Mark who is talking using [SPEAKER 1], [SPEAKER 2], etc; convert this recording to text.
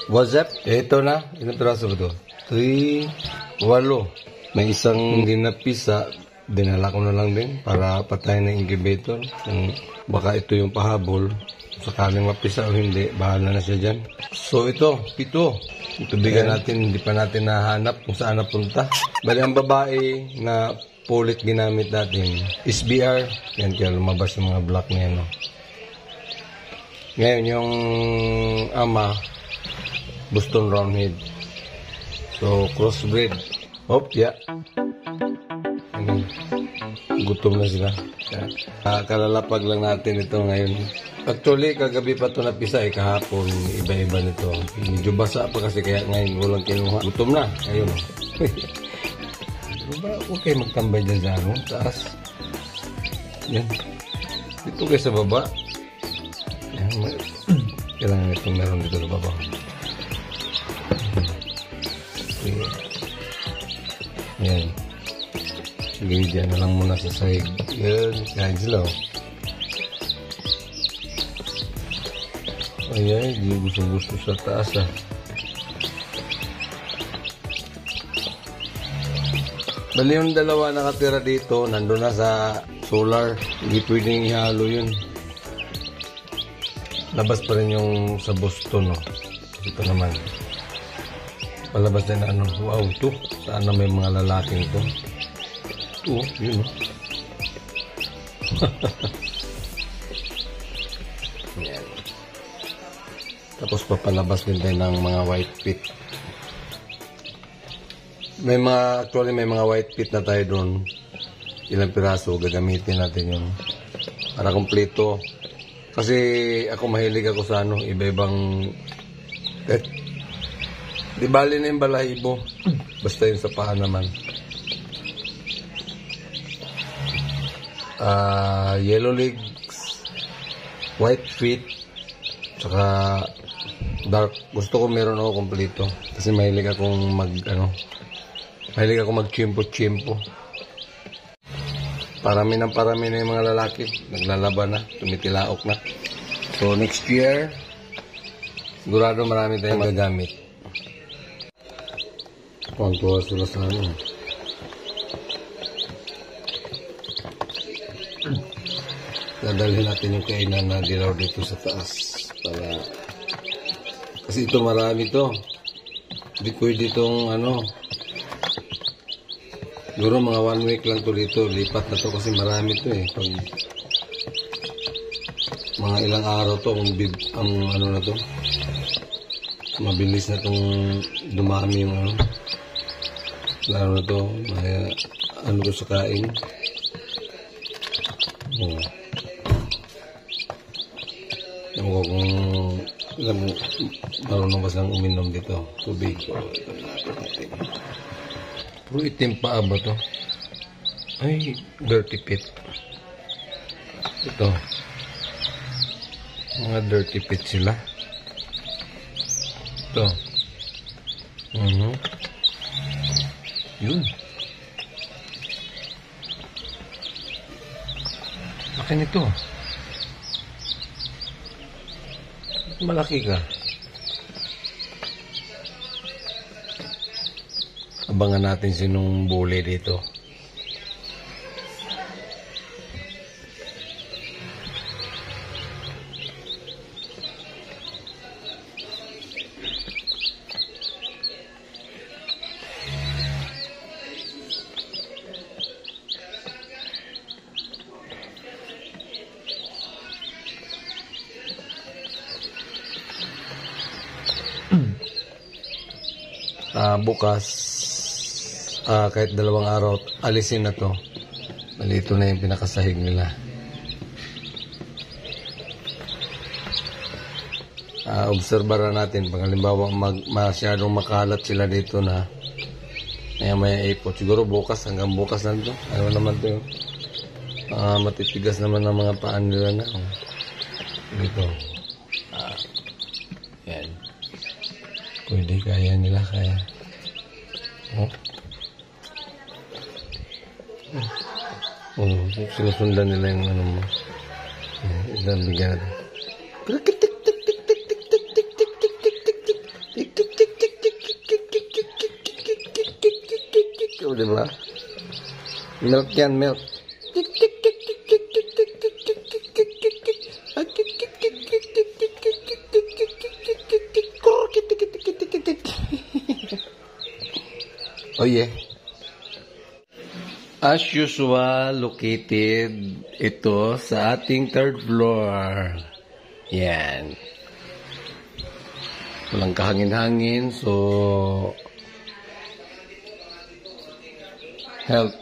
[SPEAKER 1] What's up? Ito na. Ilang piraso ba ito? 3, 8. May isang hindi na pisa. Dinala ko na lang din para patayin ng incubator. Baka ito yung pahabol. Sakaling mapisa o hindi, bahala na siya dyan. So ito, 7. Ito bigyan natin, hindi pa natin nahanap kung saan napunta. Bali ang babae na pulit ginamit natin, SBR. Yan kaya lumabas yung mga black na yan. No? Ngayon yung ama, Boston Roundhead. So crossbreed. Hop, yeah. Gutom na sila. Kalalapag lang natin ito ngayon. Actually, kagabi pa ito napisa kahapon. Iba-iba nito. Medyo basa pa kasi kaya ngayon walang kinuha. Gutom na. Ayun. Diba, huwag kayo magtambay dyan sa ano, taas. Yan. Dito kayo sa baba. Yan. Kailangan ito meron dito sa baba. Okay. Yan. Sige, dyan na lang muna sa sahig. Yan. Kain sila. Ayan, di gusto-gusto sa taas ah. Bali yung dalawa nakatira dito, nandun na sa solar. Hindi pwedeng ihalo yun. Labas pa rin yung sa Boston, no? Ito naman. Palabas din na ano. Wow, ito. Saan na may mga lalaking ito? Ito, yun, no? Yan. Tapos papalabas din tayo ng mga white pit. Actually may mga white pit na tayo doon. Ilang piraso, gagamitin natin yun. Para kompleto. Kasi ako mahilig ako sa ano, iba-ibang di bali na yung balahibo. Basta yun sa paa naman. Yellow legs, white feet, saka dark. Gusto ko meron ako kompleto. Kasi mahilig akong mahilig ako mag-chimpo-chimpo. Parami na yung mga lalaki. Naglalaban na. Tumitilaok na. So, next year, sigurado marami tayong magagamit. Kuha sila sa ano. Dadalhin natin yung kainan na dilaw dito sa taas. Kasi ito marami to. Hindi pwede itong ano. Siguro mga 1 week lang to dito. Lipat na to kasi marami to eh. Pag mga ilang araw to, ang ano na to. Mabilis na tong dumami yung ano. Lalo na to. Ano to sa kain. Oh. Alam ko kung marunong ba silang uminom dito. Tubig. Puro itim pa ba to? Ay, dirty pit. Ito. Mga dirty pit sila. Ito. Yun. Akin ito. Malaki ka. Abangan natin sinong bule dito. Bukas kahit 2 araw alisin na to. Malito na yung pinakasahig nila. Obserbaran natin pag halimbawa masyadong makalat sila dito na may ipot. Siguro bukas, hanggang bukas na ito. Ano naman ito? Matitigas naman ng mga paan nila na. Dito. Yan. Pwede, kaya nila, kaya. Sinusundan nila yung ano mo. Ilan bigyan natin. di ba? Milk yan, milk. Oh yeah. As usual, located ito sa ating third floor. Yan. Walang kahangin-hangin, so health